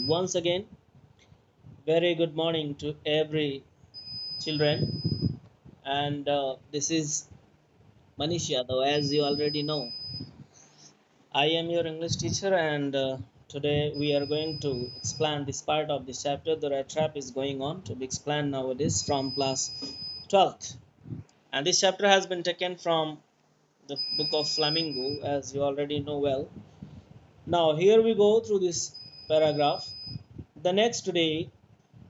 Once again, very good morning to every children, and this is Manish Yadav. As you already know, I am your English teacher, and today we are going to explain this part of this chapter. The rat trap is going on to be explained nowadays from class 12th, and this chapter has been taken from the book of Flamingo, as you already know well. Now here we go through this paragraph. The next day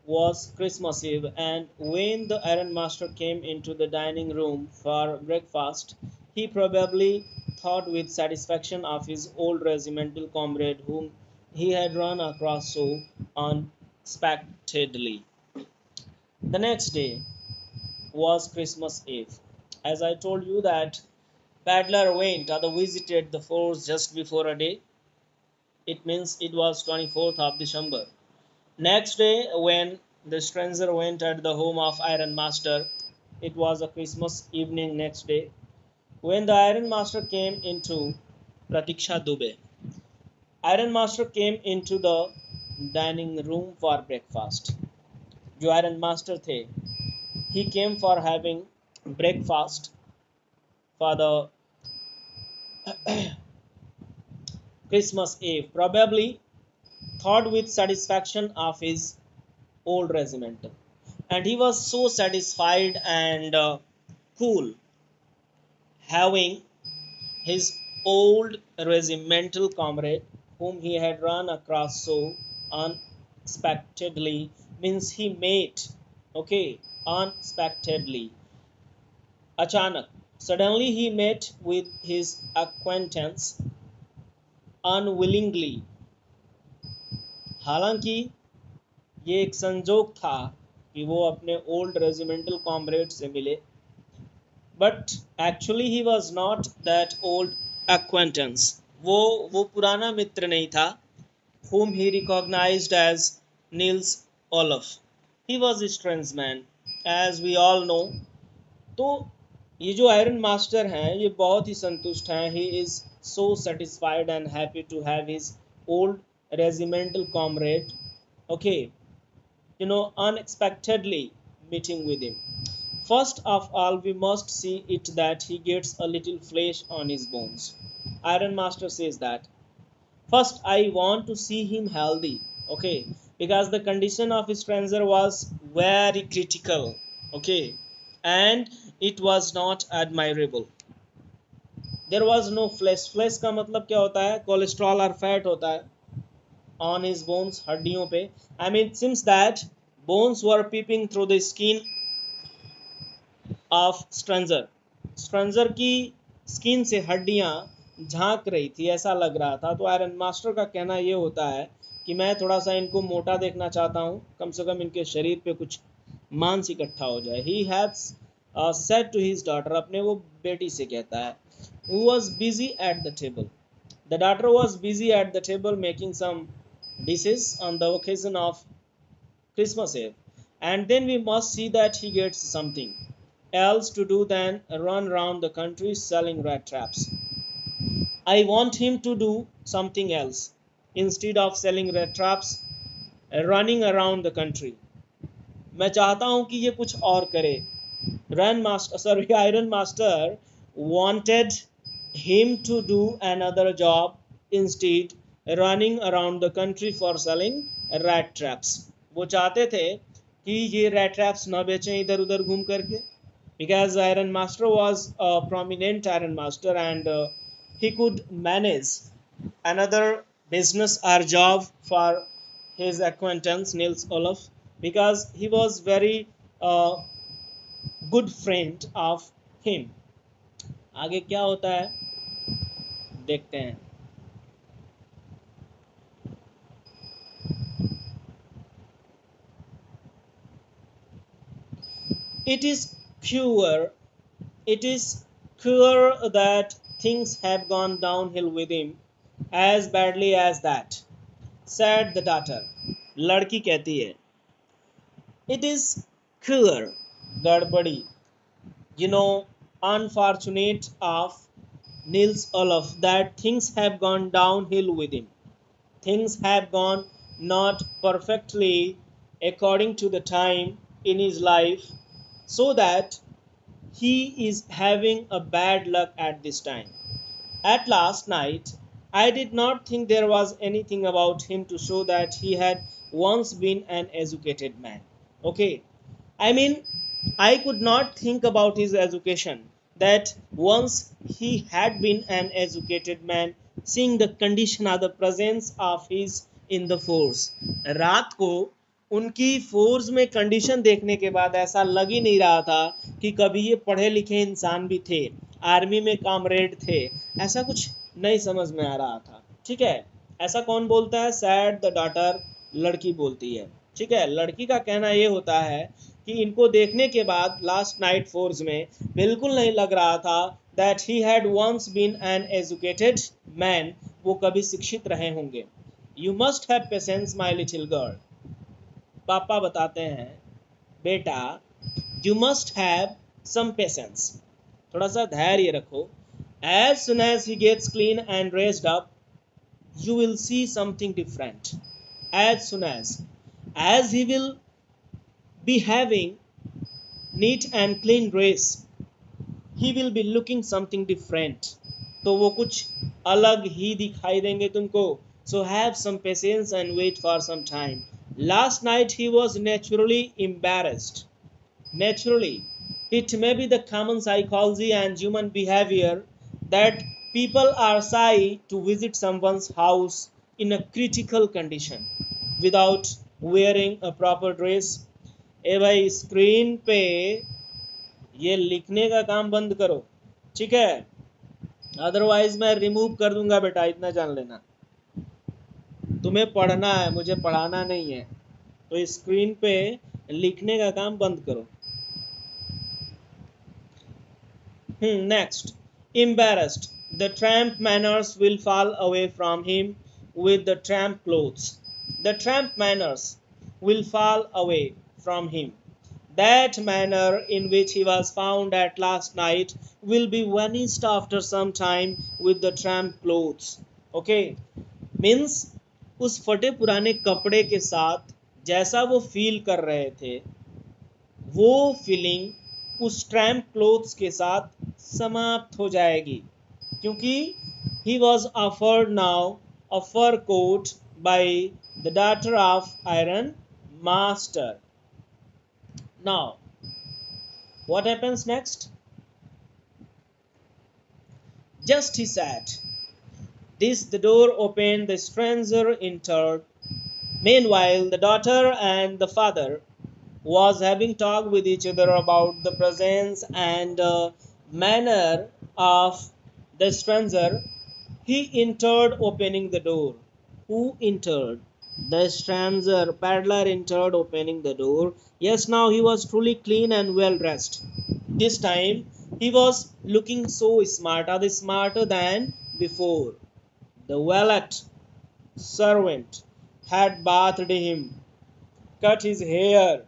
was Christmas Eve, and when the iron master came into the dining room for breakfast, he probably thought with satisfaction of his old regimental comrade whom he had run across so unexpectedly. The next day was Christmas Eve. As I told you that Badler went or visited the force just before a day. It means it was 24th of December. Next day, when the stranger went at the home of Iron Master, it was a Christmas evening next day. When the Iron Master came into Pratiksha Dubey, Iron Master came into the dining room for breakfast. जो Iron Master थे, he came for having breakfast for the Christmas Eve, probably thought with satisfaction of his old regimental. And he was so satisfied and cool having his old regimental comrade whom he had run across so unexpectedly, means he met, okay, unexpectedly, achanak, suddenly he met with his acquaintance unwillingly. हालांकि ये एक संजोग था कि वो अपने old regimental comrade से मिले, but actually he was not that old acquaintance. वो पुराना मित्र नहीं था whom he recognized as Niels Olaf. He was a strange man, as we all know. तो ये जो आयरन मास्टर हैं ये बहुत ही संतुष्ट हैं. He is so satisfied and happy to have his old regimental comrade, okay, unexpectedly meeting with him. First of all, we must see it that he gets a little flesh on his bones. Iron Master says that first I want to see him healthy, okay, because the condition of his stranger was very critical, okay, and it was not admirable. There was no flesh. Flesh का मतलब क्या होता है? Cholesterol और fat होता है on his bones, हड्डियों पे. I mean, it seems that bones were peeping through the skin of stranger. stranger की स्किन से हड्डियां झांक रही थी, ऐसा लग रहा था. तो आयरन मास्टर का कहना ये होता है कि मैं थोड़ा सा इनको मोटा देखना चाहता हूँ, कम से कम इनके शरीर पे कुछ मांस इकट्ठा हो जाए. He has said to his daughter, अपने वो बेटी से कहता है, who was busy at the table. The daughter was busy at the table making some dishes on the occasion of Christmas Eve. And then we must see that he gets something else to do than run around the country selling rat traps. I want him to do something else instead of selling rat traps, running around the country. मैं चाहता हूं कि ये कुछ और करे. Iron Master wanted him to do another job instead running around the country for selling rat traps. वो चाहते थे कि ये rat traps न बेचें इधर उधर घूम करके, because Iron Master was a prominent Iron Master and he could manage another business or job for his acquaintance Niels Olaf, because he was very good friend of him. आगे क्या होता है देखते हैं. It is cure that things have gone downhill with him as badly as that, said the daughter. लड़की कहती है, it is cure, गड़बड़ी, unfortunate of Niels Olaf, that things have gone downhill with him. Things have gone not perfectly according to the time in his life, so that he is having a bad luck at this time. At last night, I did not think there was anything about him to show that he had once been an educated man. Okay, I mean, I could not think about his education, that once he had been an educated man, seeing the condition or the presence of his in the force. रात को उनकी force में condition देखने के बाद ऐसा लग ही नहीं रहा था कि कभी ये पढ़े लिखे इंसान भी थे, आर्मी में कामरेड थे, ऐसा कुछ नहीं समझ में आ रहा था। ठीक है, ऐसा कौन बोलता है? सैड द डॉटर, लड़की बोलती है। ठीक है, लड़की का कहना ये होता है कि इनको देखने के बाद लास्ट नाइट फोर्स में बिल्कुल नहीं लग रहा था that he had once been an educated man, वो कभी शिक्षित रहे होंगे। You must have patience my little girl, पापा बताते हैं बेटा you must have some patience, थोड़ा सा धैर्य रखो। As soon as he gets clean and dressed up you will see something different. As soon as he will be having neat and clean dress, he will be looking something different, तो वो कुछ अलग ही दिखाई देंगे तुमको। So have some patience and wait for some time. Last night he was naturally embarrassed. Naturally, it may be the common psychology and human behavior that people are shy to visit someone's house in a critical condition without wearing a proper dress. ए भाई screen पे ये लिखने का काम बंद करो, ठीक है? अदरवाइज मैं रिमूव कर दूंगा बेटा, इतना जान लेना। तुम्हें पढ़ना है, मुझे पढ़ाना नहीं है, तो स्क्रीन पे लिखने का काम बंद करो। Next, embarrassed. The tramp manners will fall away from him with the tramp clothes. The tramp manners will fall away from him. That manner in which he was found at last night will be vanished after some time with the tramp clothes. Okay, means उस फटे पुराने कपड़े के साथ जैसा वो feel कर रहे थे, वो फीलिंग उस ट्रैम्प क्लोथ्स के साथ समाप्त हो जाएगी, क्योंकि he was offered now a fur coat by the daughter of iron master. Now what happens next? Just he said this, the door opened, the stranger entered. Meanwhile the daughter and the father was having talked with each other about the presence and manner of the stranger. He entered, opening the door. Who entered? The stranger. Paddler entered, opening the door. Yes, now he was truly clean and well dressed. This time he was looking so smart, or smarter than before. The valet servant had bathed him, cut his hair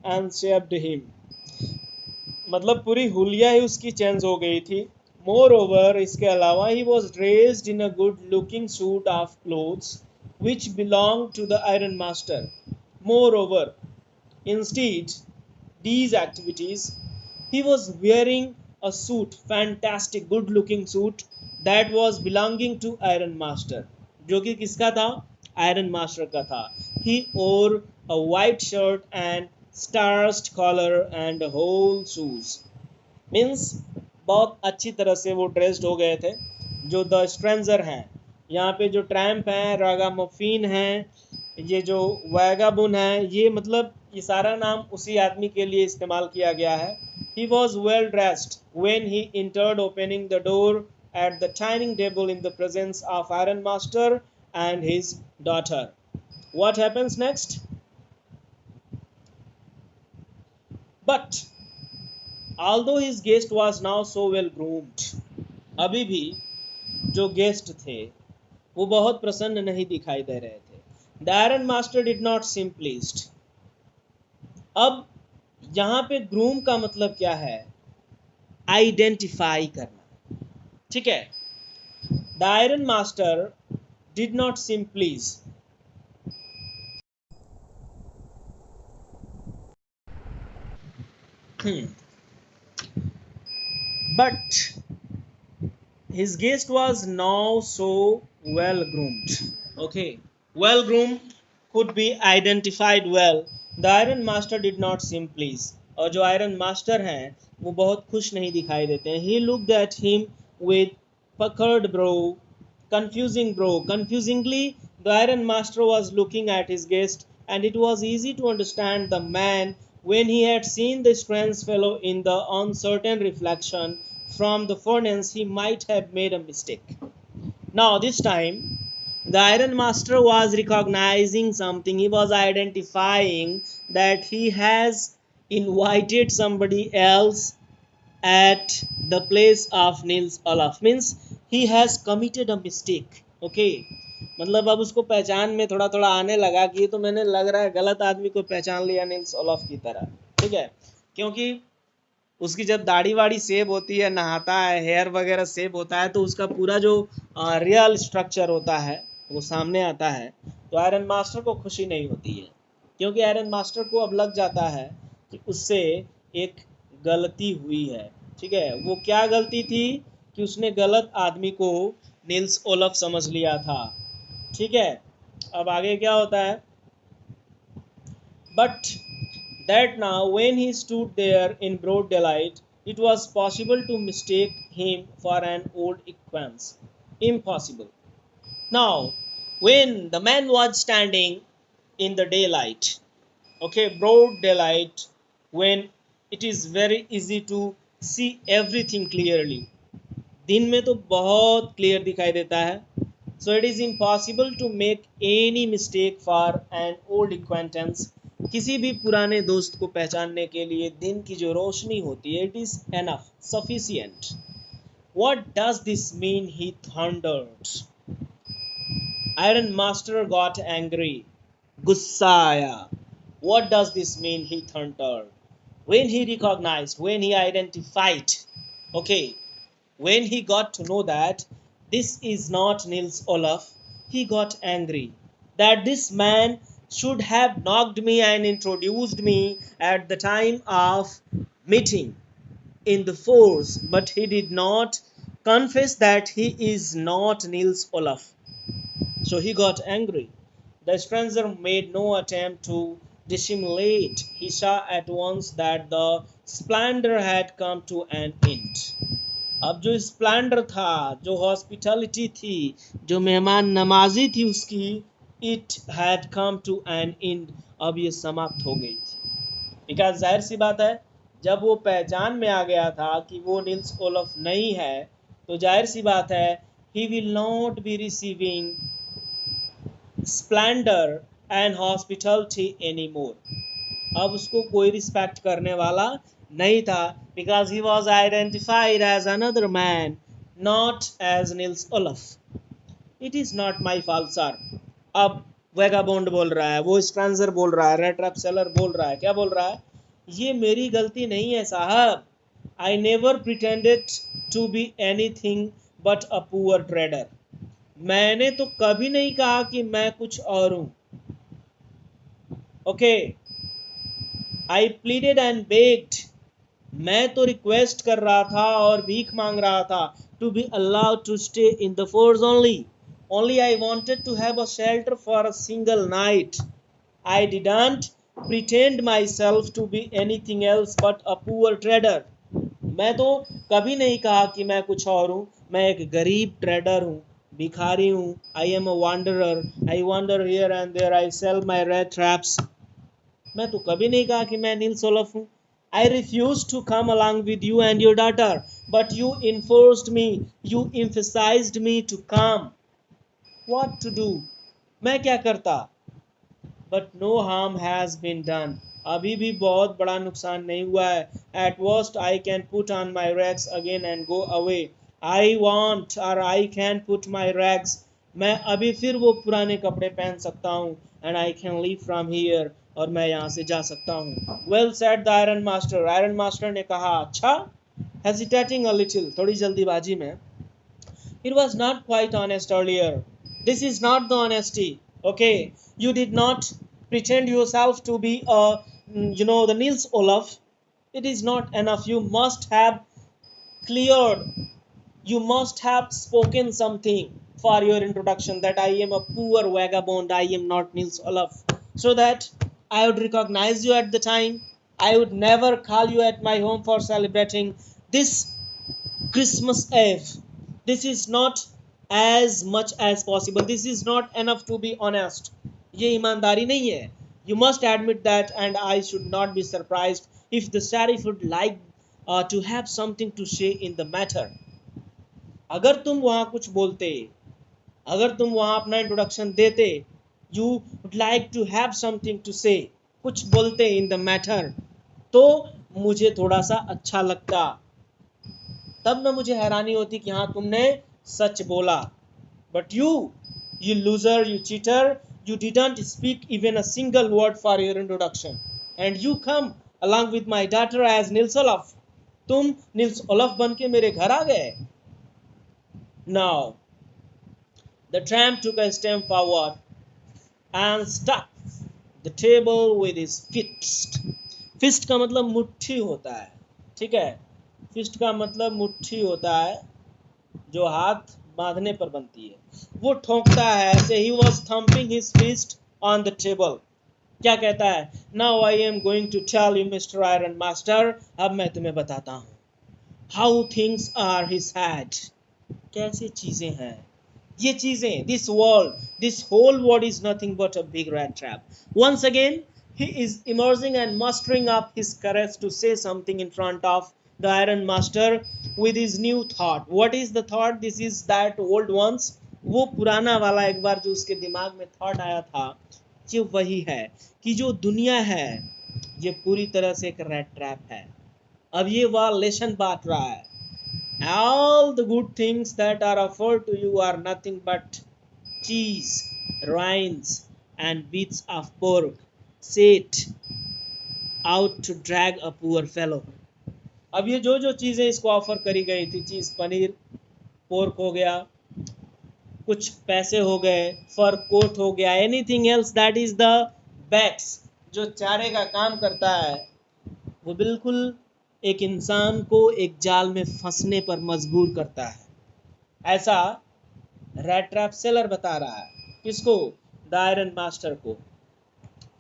and shaved him. मतलब पूरी हुलिया ही उसकी change हो गई थी। More over, इसके अलावा he was dressed in a good looking suit of clothes which belong to the iron master. Moreover, instead these activities, he was wearing a suit, fantastic good looking suit that was belonging to iron master, जो कि किसका था? Iron master का था। he wore a white shirt and starched collar and whole shoes, means बहुत अच्छी तरह से वो ड्रेस्ड हो गए थे। जो द स्ट्रेंजर हैं, यहाँ पे जो ट्रैम्प हैं, रागामफिन हैं, ये जो वैगाबुन है, ये मतलब ये सारा नाम उसी आदमी के लिए इस्तेमाल किया गया है। He was well dressed when he entered, opening the door at the dining table in the presence of Iron Master and his daughter. What happens next? But although his guest was now so well groomed, अभी भी जो guest थे वो बहुत प्रसन्न नहीं दिखाई दे रहे थे। The Iron Master did not seem pleased. अब यहाँ पे ग्रूम का मतलब क्या है? आइडेंटिफाई करना, ठीक है? The iron master did not seem please, But his guest was now so well groomed. Okay, well groomed could be identified well. The iron master did not seem pleased. और जो iron master हैं वो बहुत खुश नहीं दिखाई देते हैं. He looked at him with puckered brow, confusingly. The iron master was looking at his guest, and it was easy to understand the man when he had seen the strange fellow in the uncertain reflection from the furnace. He might have made a mistake. Now, this time, the Iron Master was recognizing something. He was identifying that he has invited somebody else at the place of Nils Olaf. Means he has committed a mistake. Okay. मतलब अब उसको पहचान में थोड़ा थोड़ा आने लगा कि ये तो मैंने लग रहा है गलत आदमी को पहचान लिया निल्स ओलफ की तरह. ठीक है, क्योंकि उसकी जब दाढ़ी वाड़ी सेव होती है, नहाता है, हेयर वगैरह सेव होता है, तो उसका पूरा जो रियल स्ट्रक्चर होता है वो सामने आता है. तो आयरन मास्टर को खुशी नहीं होती है, क्योंकि आयरन मास्टर को अब लग जाता है कि उससे एक गलती हुई है. ठीक है, वो क्या गलती थी कि उसने गलत आदमी को निल्स ओलफ समझ लिया था. ठीक है, अब आगे क्या होता है. But that now when he stood there in broad daylight, it was possible to mistake him for an old acquaintance. Impossible. Now, when the man was standing in the daylight, okay, broad daylight, when it is very easy to see everything clearly. दिन में तो बहुत clear दिखाई देता है. So it is impossible to make any mistake for an old acquaintance. किसी भी पुराने दोस्त को पहचानने के लिए दिन की जो रोशनी होती है, it is enough, sufficient. What does this mean? He thundered. Iron Master got angry. गुस्सा आया. What does this mean? He thundered. When he recognized, when he identified, okay, when he got to know that this is not Nils Olaf, he got angry. That this man should have knocked me and introduced me at the time of meeting in the force, but he did not confess that he is not Nils Olaf. So he got angry. The stranger made no attempt to dissimulate. He saw at once that the splendor had come to an end. अब जो Splendor था, जो hospitality थी, जो मेहमान नमाजी थी उसकी, it had come to an end, अब ये समाप्त हो गई थी. बिकॉज जाहिर सी बात है, जब वो पहचान में आ गया था कि वो निल्स ओलफ नहीं है, तो जाहिर सी बात है he will not be receiving Splendor and hospitality any more. अब उसको कोई रिस्पेक्ट करने वाला नहीं था, because he was identified as another man, not as Nils Olaf. It is not my fault, sir. अब वेगाबोंड बोल रहा है, वो स्ट्रेंजर बोल रहा है, रेड ट्रैप सेलर बोल रहा है. क्या बोल रहा है? ये मेरी गलती नहीं है साहब. I never pretended to be anything but a poor trader. मैंने तो कभी नहीं कहा कि मैं कुछ और हूं. Okay. I pleaded and begged. मैं तो रिक्वेस्ट कर रहा था और भीख मांग रहा था, to be allowed to stay in the forts only. Only I wanted to have a shelter for a single night. I didn't pretend myself to be anything else but a poor trader. मैं तो कभी नहीं कहा कि मैं कुछ और हूँ. मैं एक गरीब ट्रेडर हूँ, भिखारी हूँ. I am a wanderer. I wander here and there. I sell my red traps. मैं तो कभी नहीं कहा कि मैं नील्स ओलफ हूँ. I refused to come along with you and your daughter, but you enforced me. You emphasized me to come. What to do? मैं क्या करता? But no harm has been done. अभी भी बहुत बड़ा नुकसान नहीं हुआ है. At worst, I can put on my rags again and go away. I want or I can put my rags. मैं अभी फिर वो पुराने कपड़े पहन सकता हूँ. And I can leave from here. और मैं यहाँ से जा सकता हूँ. Well said the Iron Master. Iron Master ने कहा. अच्छा. Hesitating a little, थोड़ी जल्दीबाजी में. It was not quite honest earlier. This is not the honesty. Okay, you did not pretend yourself to be the Nils Olaf. It is not enough. You must have cleared, you must have spoken something for your introduction, that I am a poor vagabond, I am not Nils Olaf, so that I would recognize you at the time. I would never call you at my home for celebrating this Christmas Eve. This is not as much as possible. This is not enough to be honest. ये ईमानदारी नहीं है. You must admit that, and I should not be surprised if the sheriff would like to have something to say in the matter. अगर तुम वहाँ कुछ बोलते, अगर तुम वहाँ अपना इंट्रोडक्शन देते, you would like to have something to say, कुछ बोलते in the matter, तो मुझे थोड़ा सा अच्छा लगता. तब न मुझे हैरानी होती कि हाँ तुमने सच बोला. But you loser, you cheater, you didn't speak even a single word for your introduction, and you come along with my daughter as Nils Olaf. तुम Nils Olaf बन के मेरे घर आ गए. Now the tramp took a step forward and struck the table with his fist. Fist का मतलब मुट्ठी होता है, ठीक है. फिस्ट का मतलब मुट्ठी होता है, जो हाथ बांधने पर बनती है. वो ठोंकता है ऐसे. He was thumping his fist on the table. क्या कहता है? Now I am going to tell you mister iron master, अब मैं तुम्हें बताता हूँ how things are his head. कैसी चीजें हैं ये चीजें. This world, this whole world is nothing but a big rat trap. Once again he is emerging and mustering up his courage to say something in front of the Iron Master with his new thought. What is the thought? This is that old ones. वो पुराना वाला एक बार जो उसके दिमाग में thought आया था, ये वही है कि जो दुनिया है ये पूरी तरह से एक रेड ट्रैप है. अब ये वह लेसन बांट रहा है. All the good things that are offered to you are nothing but cheese, rinds, and bits of pork set out to drag a poor fellow. अब ये जो जो चीज़ें इसको ऑफर करी गई थी, चीज़, पनीर, पोर्क हो गया, कुछ पैसे हो गए, फर कोट हो गया, anything else that is the bats, जो चारे का काम करता है, वो बिल्कुल एक इंसान को एक जाल में फंसने पर मजबूर करता है. ऐसा रैट ट्रैप सेलर बता रहा है. किसको? द आयरन मास्टर को.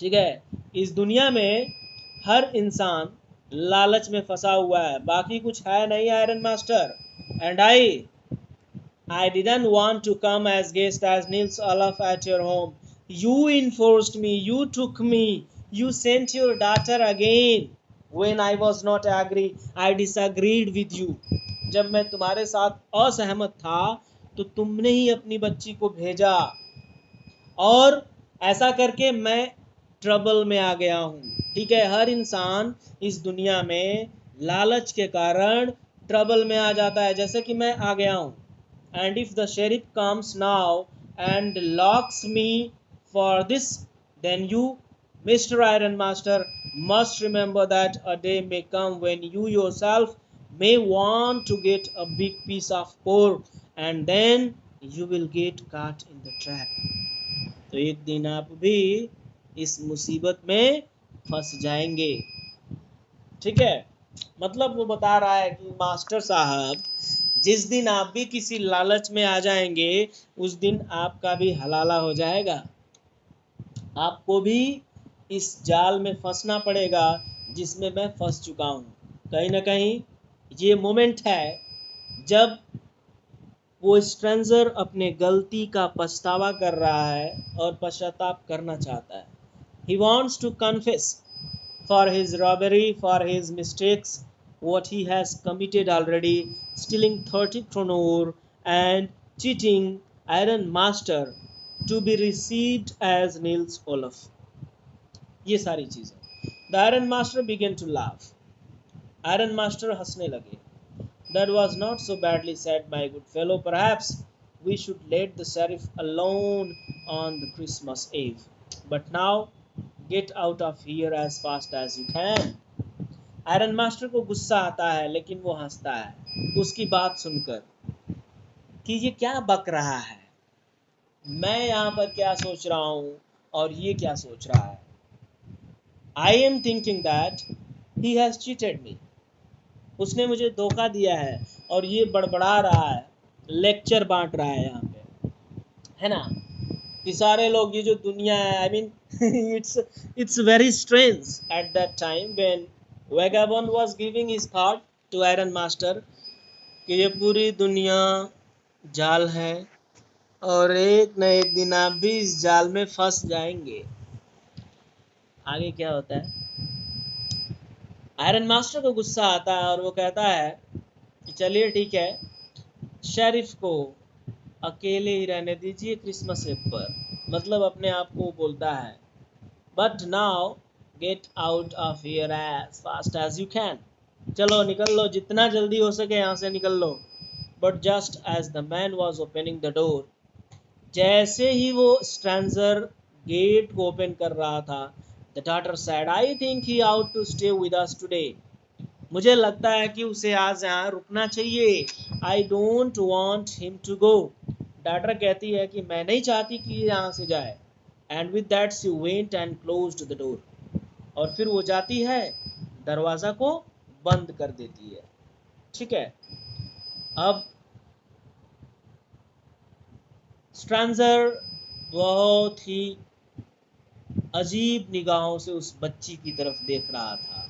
ठीक है. इस दुनिया में हर इंसान लालच में फंसा हुआ है, बाकी कुछ है नहीं iron master. And I didn't want to come as guest as Nils Olaf at your home. You enforced me, you took me, you sent your daughter again. When I was not agree, I disagreed with you. जब मैं तुम्हारे साथ असहमत था तो तुमने ही अपनी बच्ची को भेजा, और ऐसा करके मैं ट्रबल में आ गया हूँ. ठीक है. हर इंसान इस दुनिया में लालच के कारण ट्रबल में आ जाता है, जैसे कि मैं आ गया हूँ. And if the sheriff comes now and locks me for this, then you, Mr. Iron Master, must remember that a day may come when you yourself may want to get a big piece of pork, and then you will get caught in the trap. तो एक दिन आप भी इस मुसीबत में फंस जाएंगे. ठीक है. मतलब वो बता रहा है कि मास्टर साहब, जिस दिन आप भी किसी लालच में आ जाएंगे उस दिन आपका भी हलाला हो जाएगा. आपको भी इस जाल में फंसना पड़ेगा जिसमें मैं फंस चुका हूँ. कहीं ना कहीं ये मोमेंट है जब वो स्ट्रेंजर अपने गलती का पछतावा कर रहा है और पश्चाताप करना चाहता है. He wants to confess for his robbery, for his mistakes, what he has committed already, stealing 30 kronor and cheating Iron Master to be received as Nils Olaf. ये सारी चीजें. The Iron Master began to laugh. Iron Master हंसने लगे. That was not so badly said, my good fellow. Perhaps we should let the sheriff alone on the Christmas Eve. But now get out of here as fast as you can. Iron master को गुस्सा आता है, लेकिन वो हंसता है उसकी बात सुनकर कि ये क्या बक रहा है, मैं यहाँ पर क्या सोच रहा हूँ और ये क्या सोच रहा है. I am thinking that he has cheated मी, उसने मुझे धोखा दिया है। और ये बड़बड़ा रहा है, लेक्चर बांट रहा है यहाँ पे, है ना, कि सारे लोग, ये जो दुनिया है, I mean it's very strange at that time when vagabond was giving his thought to iron master कि ये पूरी दुनिया जाल है और एक न एक दिन आप भी इस जाल में फंस जाएंगे। आगे क्या होता है, आयरन मास्टर को गुस्सा आता है और वो कहता है कि चलिए ठीक है, शेरिफ को अकेले ही रहने दीजिए क्रिसमस ईव पर, मतलब अपने आप को बोलता है, but now get out of here as fast as you can, चलो निकल लो, जितना जल्दी हो सके यहाँ से निकल लो। But just as the man was opening the door, जैसे ही वो स्ट्रेंजर गेट को ओपन कर रहा था, the daughter said, I think he ought to stay with us today, मुझे लगता है कि उसे आज यहाँ रुकना चाहिए। I don't want him to go, daughter कहती है कि मैं नहीं चाहती कि ये यहाँ से जाए। And with that she went and closed the door, और फिर वो जाती है, दरवाज़ा को बंद कर देती है। ठीक है, अब स्ट्रेंजर बहुत ही अजीब निगाहों से उस बच्ची की तरफ देख रहा था,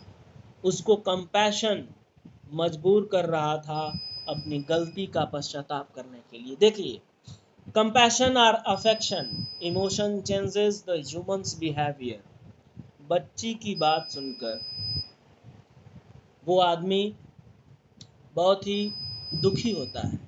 उसको कंपैशन मजबूर कर रहा था अपनी गलती का पश्चाताप करने के लिए। देखिए, कंपैशन और affection emotion changes the humans behaviour. बच्ची की बात सुनकर वो आदमी बहुत ही दुखी होता है,